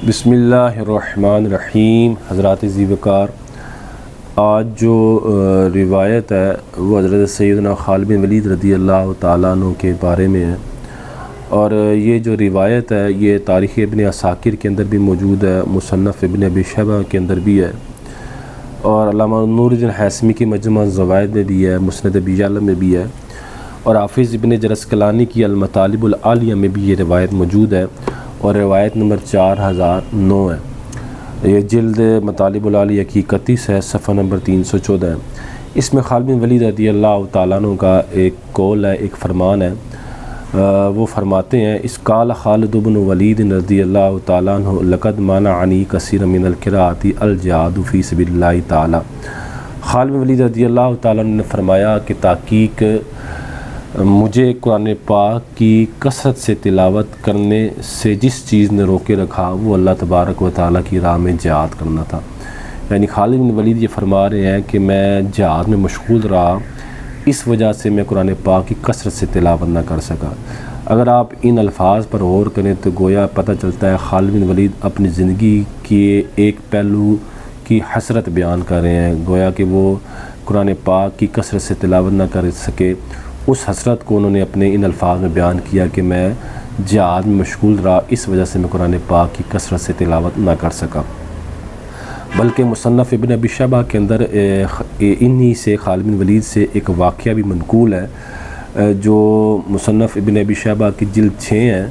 بسم اللہ الرحمن الرحیم۔ حضرات ذی وقار، آج جو روایت ہے وہ حضرت سیدنا خالد بن ولید رضی اللہ تعالیٰ عنہ کے بارے میں ہے، اور یہ جو روایت ہے یہ تاریخ ابن عساکر کے اندر بھی موجود ہے، مصنف ابن ابی شیبہ کے اندر بھی ہے، اور علامہ نور الدین حیثمی کی مجمع الزوائد میں بھی ہے، مسند ابی یعلا میں بھی ہے، اور حافظ ابن جرسقلانی کی المطالب العالیہ میں بھی یہ روایت موجود ہے، اور روایت نمبر 4009 ہے۔ یہ جلد مطالب العالیہ کی 31 ہے، صفحہ نمبر 314 ہے۔ اس میں خالد بن ولید رضی اللہ تعالیٰ عنہ کا ایک قول ہے، ایک فرمان ہے۔ وہ فرماتے ہیں، اس قال خالد بن ولید رضی اللہ تعالیٰ عنہ لقد منعنی کثیر من القراءۃ الجہاد فی سبیل اللہ تعالیٰ۔ خالد بن ولید رضی اللہ تعالیٰ عنہ نے فرمایا کہ تحقیق مجھے قرآن پاک کی کثرت سے تلاوت کرنے سے جس چیز نے روکے رکھا وہ اللہ تبارک و تعالیٰ کی راہ میں جہاد کرنا تھا۔ یعنی خالد بن ولید یہ فرما رہے ہیں کہ میں جہاد میں مشغول رہا، اس وجہ سے میں قرآن پاک کی کثرت سے تلاوت نہ کر سکا۔ اگر آپ ان الفاظ پر غور کریں تو گویا پتہ چلتا ہے خالد بن ولید اپنی زندگی کے ایک پہلو کی حسرت بیان کر رہے ہیں، گویا کہ وہ قرآن پاک کی کثرت سے تلاوت نہ کر سکے۔ اس حسرت کو انہوں نے اپنے ان الفاظ میں بیان کیا کہ میں جہاد میں مشغول رہا، اس وجہ سے میں قرآن پاک کی کثرت سے تلاوت نہ کر سکا۔ بلکہ مصنف ابن ابی شیبہ کے اندر انہی سے خالد بن ولید سے ایک واقعہ بھی منقول ہے، جو مصنف ابن ابی شیبہ کی جلد 6 ہے،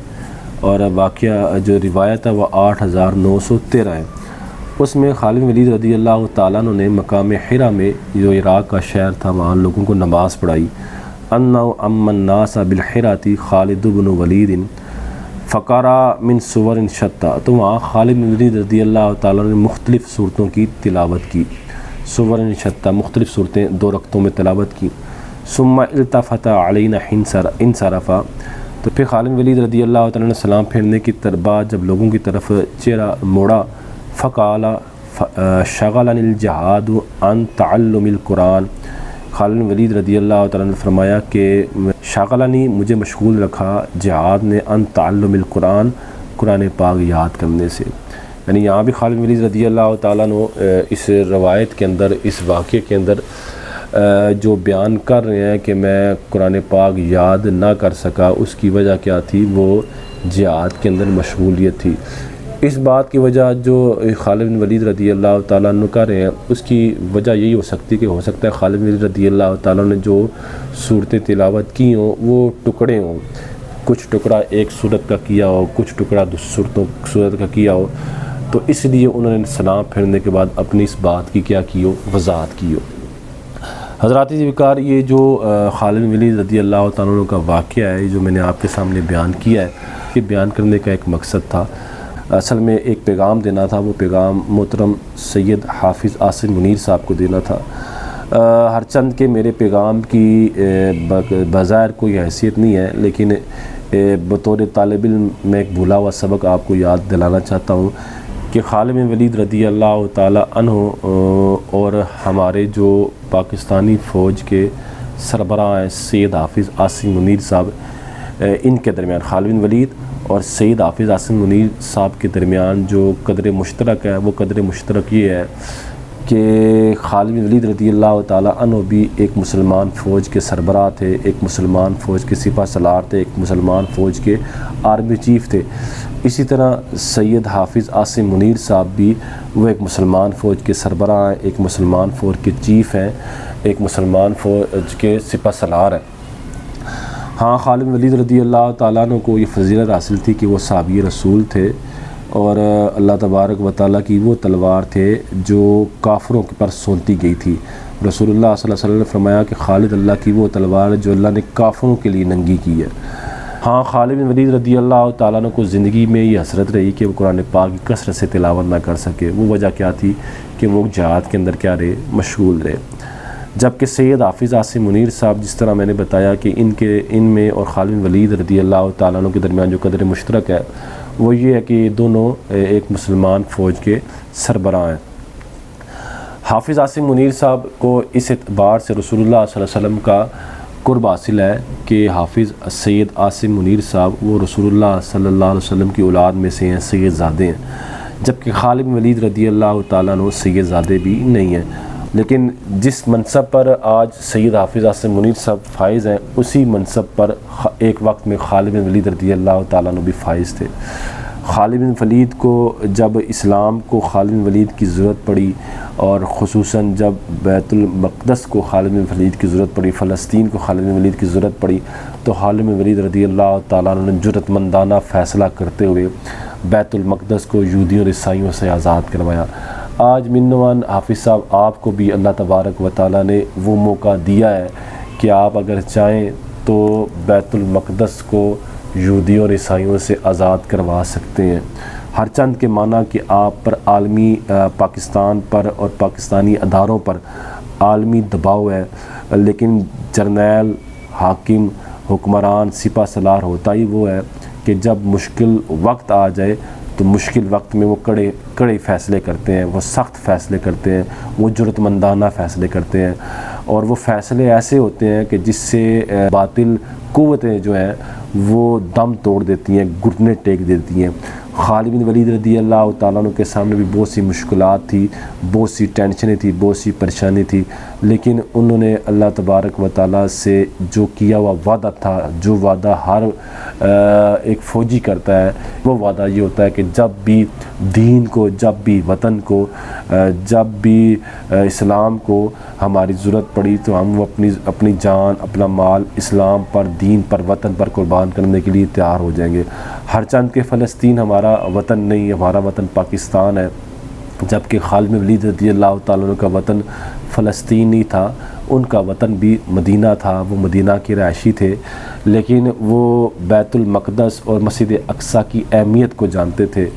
اور واقعہ جو روایت ہے وہ 8913 ہے۔ اس میں خالد بن ولید رضی اللہ تعالیٰ عنہ نے مقام حرا میں، جو عراق کا شہر تھا، وہاں لوگوں کو نماز پڑھائی۔ اما الناس بالحرات خالد بن ولید فقرا من سور شتى، تو وہاں خالد بن ولید رضی اللہ تعالیٰ نے مختلف صورتوں کی تلاوت کی، سور شتى مختلف صورتیں 2 رکعتوں میں تلاوت کی۔ ثم التفت علینا انصرف، تو پھر خالد بن ولید رضی اللہ تعالیٰ نے سلام پھیرنے کی بعد جب لوگوں کی طرف چہرہ موڑا، فقال شغلنی الجہاد عن تعلم القرآن، خالد بن ولید رضی اللہ تعالیٰ نے فرمایا کہ شغلنی مجھے مشغول رکھا جہاد نے عن تعلم القرآن، قرآن پاک یاد کرنے سے۔ یعنی یہاں بھی خالد بن ولید رضی اللہ تعالیٰ نے اس روایت کے اندر، اس واقعے کے اندر جو بیان کر رہے ہیں کہ میں قرآن پاک یاد نہ کر سکا، اس کی وجہ کیا تھی؟ وہ جہاد کے اندر مشغولیت تھی۔ اس بات کی وجہ جو خالد بن ولید رضی اللہ تعالیٰ عنہ کر رہے ہیں، اس کی وجہ یہی ہو سکتی کہ ہو سکتا ہے خالد بن ولید رضی اللہ تعالیٰ نے جو صورتیں تلاوت کی ہوں وہ ٹکڑے ہوں، کچھ ٹکڑا ایک صورت کا کیا ہو، کچھ ٹکڑا صورت کا کیا ہو، تو اس لیے انہوں نے سلام پھیرنے کے بعد اپنی اس بات کی کیا کی ہو؟ وضاحت کی ہو۔ حضرات ذی وقار، یہ جو خالد بن ولید رضی اللہ تعالیٰ عنہ کا واقعہ ہے، جو میں نے آپ کے سامنے بیان کیا ہے، یہ بیان کرنے کا ایک مقصد تھا۔ اصل میں ایک پیغام دینا تھا، وہ پیغام محترم سید حافظ عاصم منیر صاحب کو دینا تھا۔ ہر چند کے میرے پیغام کی بظاہر کوئی حیثیت نہیں ہے، لیکن بطور طالب علم میں ایک بھولا ہوا سبق آپ کو یاد دلانا چاہتا ہوں کہ خالد بن ولید رضی اللہ تعالی عنہ اور ہمارے جو پاکستانی فوج کے سربراہ ہیں سید حافظ عاصم منیر صاحب، ان کے درمیان خالد بن ولید اور سید حافظ عاصم منیر صاحب کے درمیان جو قدر مشترک ہے، وہ قدر مشترک یہ ہے کہ خالد بن ولید رضی اللہ تعالیٰ عنہ بھی ایک مسلمان فوج کے سربراہ تھے، ایک مسلمان فوج کے سپہ سالار تھے، ایک مسلمان فوج کے آرمی چیف تھے۔ اسی طرح سید حافظ عاصم منیر صاحب بھی وہ ایک مسلمان فوج کے سربراہ ہیں، ایک مسلمان فوج کے چیف ہیں، ایک مسلمان فوج کے سپہ سالار ہیں۔ ہاں، خالد بن ولید رضی اللہ تعالیٰ عنہ کو یہ فضیلت حاصل تھی کہ وہ صحابی رسول تھے، اور اللہ تبارک و تعالیٰ کی وہ تلوار تھے جو کافروں پر سونتی گئی تھی۔ رسول اللہ صلی اللہ علیہ وسلم نے فرمایا کہ خالد اللہ کی وہ تلوار ہے جو اللہ نے کافروں کے لیے ننگی کی ہے۔ ہاں، خالد بن ولید رضی اللہ تعالیٰ عنہ کو زندگی میں یہ حسرت رہی کہ وہ قرآن پاک کی کثرت سے تلاوت نہ کر سکے۔ وہ وجہ کیا تھی کہ وہ جہاد کے اندر کیا رہے؟ مشغول رہے۔ جبکہ سید حافظ عاصم منیر صاحب، جس طرح میں نے بتایا کہ ان میں اور خالد بن ولید رضی اللہ تعالیٰ عنہ کے درمیان جو قدر مشترک ہے وہ یہ ہے کہ دونوں ایک مسلمان فوج کے سربراہ ہیں۔ حافظ عاصم منیر صاحب کو اس اعتبار سے رسول اللہ صلی اللہ علیہ وسلم کا قرب حاصل ہے کہ حافظ سید عاصم منیر صاحب وہ رسول اللہ صلی اللہ علیہ وسلم کی اولاد میں سے ہیں، سید زادے ہیں۔ جبکہ خالد بن ولید رضی اللہ تعالیٰ عنہ سید زادے بھی نہیں ہیں۔ لیکن جس منصب پر آج سید حافظ عاصم منیر صاحب فائز ہیں، اسی منصب پر ایک وقت میں خالد بن ولید رضی اللہ تعالیٰ عنہ بھی فائز تھے۔ خالد بن ولید کو جب اسلام کو خالد بن ولید کی ضرورت پڑی، اور خصوصاً جب بیت المقدس کو خالد بن ولید کی ضرورت پڑی، فلسطین کو خالد بن ولید کی ضرورت پڑی، تو خالد بن ولید رضی اللہ تعالیٰ عنہ نے جرأت مندانہ فیصلہ کرتے ہوئے بیت المقدس کو یہودیوں اور عیسائیوں سے آزاد کروایا۔ آج منوان حافظ صاحب آپ کو بھی اللہ تبارک و تعالیٰ نے وہ موقع دیا ہے کہ آپ اگر چاہیں تو بیت المقدس کو یہودیوں اور عیسائیوں سے آزاد کروا سکتے ہیں۔ ہر چند کے معنی کہ آپ پر عالمی پاکستان پر اور پاکستانی اداروں پر عالمی دباؤ ہے، لیکن جرنیل، حاکم، حکمران، سپہ سالار ہوتا ہی وہ ہے کہ جب مشکل وقت آ جائے تو مشکل وقت میں وہ کڑے فیصلے کرتے ہیں، وہ سخت فیصلے کرتے ہیں، وہ جرأت مندانہ فیصلے کرتے ہیں، اور وہ فیصلے ایسے ہوتے ہیں کہ جس سے باطل قوتیں جو ہیں وہ دم توڑ دیتی ہیں، گھٹنے ٹیک دیتی ہیں۔ خالد بن ولید رضی اللہ تعالیٰ عنہ کے سامنے بھی بہت سی مشکلات تھی، بہت سی ٹینشنیں تھی، بہت سی پریشانی تھی، لیکن انہوں نے اللہ تبارک و تعالیٰ سے جو کیا ہوا وعدہ تھا، جو وعدہ ہر ایک فوجی کرتا ہے، وہ وعدہ یہ ہوتا ہے کہ جب بھی دین کو، جب بھی وطن کو، جب بھی اسلام کو ہماری ضرورت پڑی تو ہم وہ اپنی جان، اپنا مال اسلام پر، دین پر، وطن پر قربان کرنے کے لیے تیار ہو جائیں گے۔ ہر چند کہ فلسطین ہمارا وطن نہیں، ہمارا وطن پاکستان ہے، جبکہ خالد بن ولید رضی اللہ تعالیٰ عنہ کا وطن فلسطین نہیں تھا، ان کا وطن بھی مدینہ تھا، وہ مدینہ کے رہائشی تھے، لیکن وہ بیت المقدس اور مسجد اقصیٰ کی اہمیت کو جانتے تھے،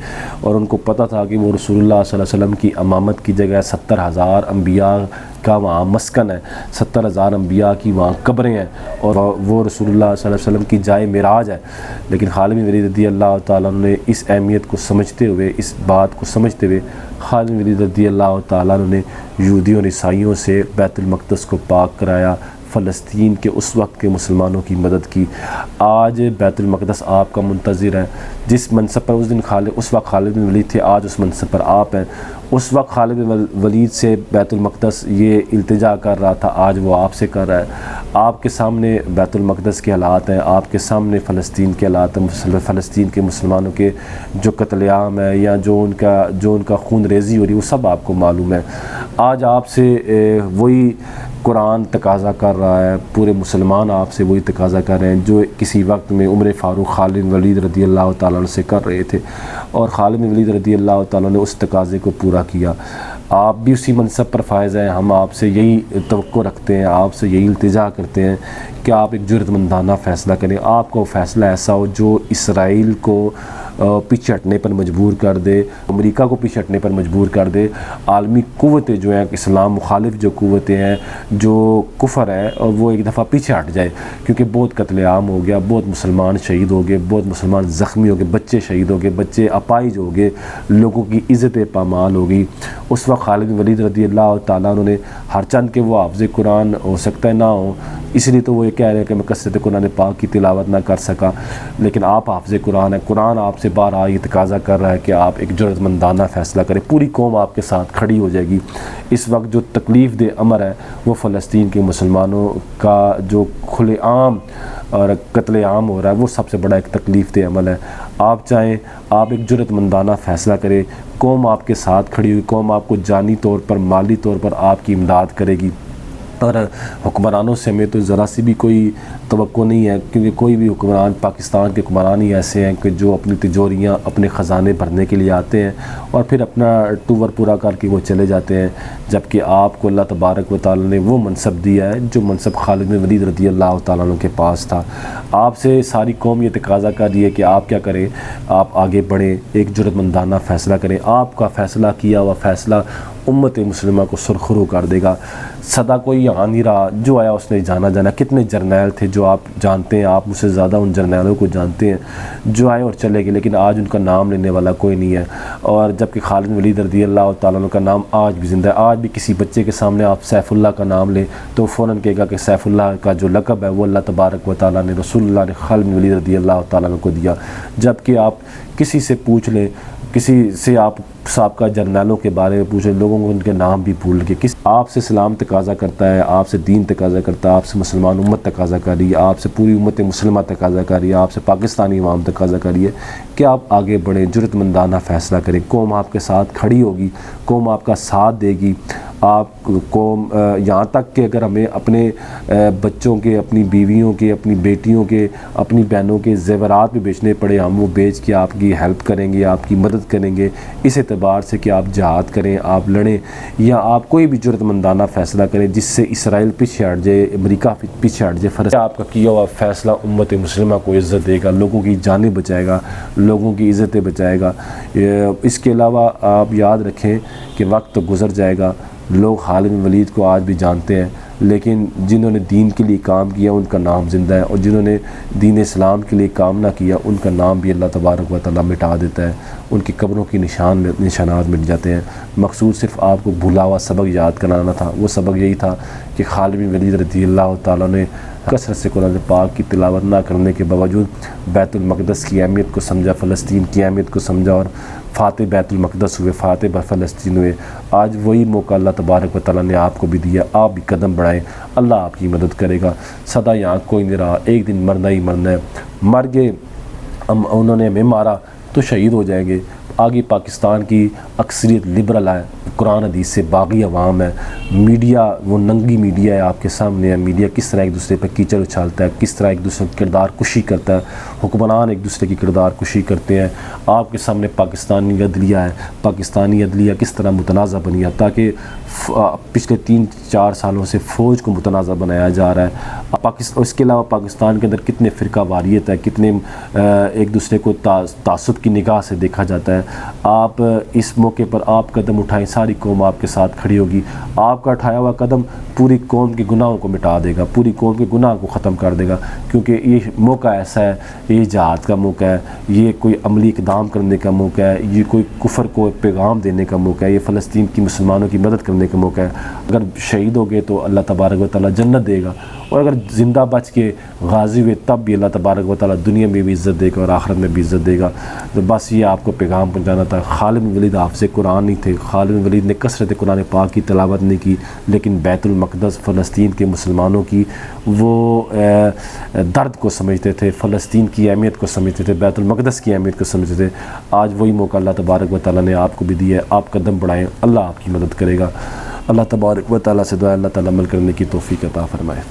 اور ان کو پتہ تھا کہ وہ رسول اللہ صلی اللہ علیہ وسلم کی امامت کی جگہ 70,000 انبیاء کا وہاں مسکن ہے، 70,000 انبیاء کی وہاں قبریں ہیں، اور وہ رسول اللہ صلی اللہ علیہ وسلم کی جائے معراج ہے۔ لیکن خالد بن ولید رضی اللہ تعالیٰ عنہ نے اس اہمیت کو سمجھتے ہوئے، اس بات کو سمجھتے ہوئے، خالد بن ولید رضی اللہ تعالیٰ عنہ نے یہودیوں اور عیسائیوں سے بیت المقدس کو پاک کرایا، فلسطین کے اس وقت کے مسلمانوں کی مدد کی۔ آج بیت المقدس آپ کا منتظر ہے، جس منصب پر اس وقت خالد بن ولید تھے، آج اس منصب پر آپ ہیں۔ اس وقت خالد بن ولید سے بیت المقدس یہ التجا کر رہا تھا، آج وہ آپ سے کر رہا ہے۔ آپ کے سامنے بیت المقدس کے حالات ہیں، آپ کے سامنے فلسطین کے حالات ہیں، فلسطین کے مسلمانوں کے جو قتل عام ہے یا جو ان کا خون ریزی ہو رہی ہے، وہ سب آپ کو معلوم ہے۔ آج آپ سے وہی قرآن تقاضا کر رہا ہے، پورے مسلمان آپ سے وہی تقاضا کر رہے ہیں جو کسی وقت میں عمر فاروق خالد بن ولید رضی اللہ تعالیٰ عنہ سے کر رہے تھے، اور خالد بن ولید رضی اللہ تعالیٰ نے اس تقاضے کو پورا کیا۔ آپ بھی اسی منصب پر فائز ہیں، ہم آپ سے یہی توقع رکھتے ہیں، آپ سے یہی التجا کرتے ہیں کہ آپ ایک جرأت مندانہ فیصلہ کریں، آپ کا فیصلہ ایسا ہو جو اسرائیل کو پیچھے ہٹنے پر مجبور کر دے، امریکہ کو پیچھے ہٹنے پر مجبور کر دے، عالمی قوتیں جو ہیں، اسلام مخالف جو قوتیں ہیں، جو کفر ہے، اور وہ ایک دفعہ پیچھے ہٹ جائے، کیونکہ بہت قتل عام ہو گیا، بہت مسلمان شہید ہو گئے، بہت مسلمان زخمی ہو گئے، بچے شہید ہو گئے، بچے اپائج ہو گئے، لوگوں کی عزت پامال ہو گئی۔ اس وقت خالد بن ولید رضی اللہ تعالیٰ عنہ نے ہر چند کہ وہ حافظ قرآن ہو سکتا ہے نہ ہو، اس لیے تو وہ یہ کہہ رہے ہیں کہ میں کثرت قرآن پاک کی تلاوت نہ کر سکا، لیکن آپ حافظ قرآن ہیں، قرآن آپ سے بار یہ تقاضا کر رہا ہے کہ آپ ایک جرأت مندانہ فیصلہ کریں، پوری قوم آپ کے ساتھ کھڑی ہو جائے گی۔ اس وقت جو تکلیف دہ امر ہے وہ فلسطین کے مسلمانوں کا جو کھلے عام اور قتل عام ہو رہا ہے، وہ سب سے بڑا ایک تکلیف دہ عمل ہے۔ آپ چاہیں آپ ایک جرأت مندانہ فیصلہ کریں، قوم آپ کے ساتھ کھڑی ہوئی، قوم آپ کو جانی طور پر، مالی طور پر آپ کی امداد کرے گی، اور حکمرانوں سے ہمیں تو ذرا سی بھی کوئی توقع نہیں ہے، کیونکہ کوئی بھی حکمران، پاکستان کے حکمران ہی ایسے ہیں کہ جو اپنی تجوریاں، اپنے خزانے بھرنے کے لیے آتے ہیں اور پھر اپنا ٹور پورا کر کے وہ چلے جاتے ہیں، جبکہ آپ کو اللہ تبارک و تعالیٰ نے وہ منصب دیا ہے جو منصب خالد بن ولید رضی اللہ تعالیٰ عنہ کے پاس تھا۔ آپ سے ساری قوم یہ تقاضا کر رہی ہے کہ آپ کیا کریں، آپ آگے بڑھیں، ایک جرأت مندانہ فیصلہ کریں۔ آپ کا فیصلہ کیا ہوا فیصلہ امت مسلمہ کو سرخرو کر دے گا۔ صدا کوئی یہاں نہیں رہا، جو آیا اس نے جانا۔ کتنے جرنیل تھے جو آپ جانتے ہیں، آپ مجھ سے زیادہ ان جرنیلوں کو جانتے ہیں جو آئے اور چلے گئے، لیکن آج ان کا نام لینے والا کوئی نہیں ہے۔ اور جبکہ خالد بن ولید رضی اللہ تعالیٰ عنہ کا نام آج بھی زندہ ہے۔ آج بھی کسی بچے کے سامنے آپ سیف اللہ کا نام لیں تو فوراً کہے گا کہ سیف اللہ کا جو لقب ہے وہ اللہ تبارک و تعالیٰ نے، رسول اللہ نے خالد بن ولید رضی اللہ تعالیٰ عنہ کو دیا۔ جبکہ آپ کسی سے پوچھ لیں کسی سے آپ سابقہ جرنیلوں کے بارے میں پوچھیں، لوگوں کو ان کے نام بھی بھول کے، آپ سے اسلام تقاضا کرتا ہے، آپ سے دین تقاضا کرتا ہے، آپ سے مسلمان امت تقاضا کر رہی ہے، آپ سے پوری امت مسلمہ تقاضا کر رہی ہے، آپ سے پاکستانی عوام تقاضا کر رہی ہے کہ آپ آگے بڑھیں، جرأت مندانہ فیصلہ کریں۔ قوم آپ کے ساتھ کھڑی ہوگی، قوم آپ کا ساتھ دے گی۔ آپ قوم یہاں تک کہ اگر ہمیں اپنے بچوں کے، اپنی بیویوں کے، اپنی بیٹیوں کے، اپنی بہنوں کے زیورات بھی بیچنے پڑے، ہم وہ بیچ کے آپ کی ہیلپ کریں گے، آپ کی مدد کریں گے، اس اعتبار سے کہ آپ جہاد کریں، آپ لڑیں، یا آپ کوئی بھی جرأت مندانہ فیصلہ کریں جس سے اسرائیل پیچھے ہٹ جائے، امریکہ پیچھے ہٹ جائے۔ فرض آپ کا کیا ہوا فیصلہ امت مسلمہ کو عزت دے گا، لوگوں کی جانیں بچائے گا، لوگوں کی عزتیں بچائے گا۔ اس کے علاوہ آپ یاد رکھیں کہ وقت تو گزر جائے گا، لوگ خالد بن ولید کو آج بھی جانتے ہیں، لیکن جنہوں نے دین کے لیے کام کیا ان کا نام زندہ ہے، اور جنہوں نے دین اسلام کے لیے کام نہ کیا ان کا نام بھی اللہ تبارک و تعالیٰ مٹا دیتا ہے، ان کی قبروں کی نشانات مٹ جاتے ہیں۔ مقصود صرف آپ کو بھولا ہوا سبق یاد کرانا تھا، وہ سبق یہی تھا کہ خالد بن ولید رضی اللہ تعالیٰ نے کثرت سے قرآن پاک کی تلاوت نہ کرنے کے باوجود بیت المقدس کی اہمیت کو سمجھا، فلسطین کی اہمیت کو سمجھا، اور فاتح بیت المقدس ہوئے، فاتح فلسطین ہوئے۔ آج وہی موقع اللہ تبارک و تعالیٰ نے آپ کو بھی دیا، آپ بھی قدم بڑھائیں، اللہ آپ کی مدد کرے گا۔ سدا یہاں کوئی نہیں رہا، ایک دن مرنا ہی مرنا ہے، مر گئے، انہوں نے ہمیں مارا تو شہید ہو جائیں گے۔ آگے پاکستان کی اکثریت لبرل ہے، قرآن حدیث سے باغی عوام ہے، میڈیا وہ ننگی میڈیا ہے، آپ کے سامنے ہے، میڈیا کس طرح ایک دوسرے پہ کیچڑ اچھالتا ہے، کس طرح ایک دوسرے کی کردار کشی کرتا ہے، حکمران ایک دوسرے کی کردار کشی کرتے ہیں۔ آپ کے سامنے پاکستانی عدلیہ ہے، پاکستانی عدلیہ کس طرح متنازع بنی ہے، تاکہ پچھلے 3-4 سالوں سے فوج کو متنازع بنایا جا رہا ہے۔ اس کے علاوہ پاکستان کے اندر کتنے فرقہ واریت ہے، کتنے ایک دوسرے کو تعصب کی نگاہ سے دیکھا جاتا ہے۔ آپ اس موقع پر آپ قدم اٹھائیں، ساری قوم آپ کے ساتھ کھڑی ہوگی۔ آپ کا اٹھایا ہوا قدم پوری قوم کے گناہوں کو مٹا دے گا، پوری قوم کے گناہ کو ختم کر دے گا، کیونکہ یہ موقع ایسا ہے، یہ جہاد کا موقع ہے، یہ کوئی عملی اقدام کرنے کا موقع ہے، یہ کوئی کفر کو پیغام دینے کا موقع ہے، یہ فلسطین کی مسلمانوں کی مدد کرنے کا موقع ہے۔ اگر شہید ہو گئے تو اللہ تبارک و تعالیٰ جنت دے گا، اور اگر زندہ بچ کے غازی ہوئے تب بھی اللہ تبارک و تعالیٰ دنیا میں بھی عزت دے گا اور آخرت میں بھی عزت دے گا۔ تو بس یہ آپ کو پیغام پہنچانا تھا۔ خالد بن ولید حافظ قرآن نہیں تھے، خالد بن ولید نے کثرت قرآن پاک کی تلاوت نہیں کی، لیکن بیت المقدس فلسطین کے مسلمانوں کی وہ درد کو سمجھتے تھے، فلسطین کی اہمیت کو سمجھتے تھے، بیت المقدس کی اہمیت کو سمجھتے تھے۔ آج وہی موقع اللہ تبارک و تعالیٰ نے آپ کو بھی دیا ہے، آپ قدم بڑھائیں، اللہ آپ کی مدد کرے گا۔ اللہ تبارک و تعالیٰ سے دعا ہے اللہ تعالیٰ عمل کرنے کی توفیق عطا فرمائے۔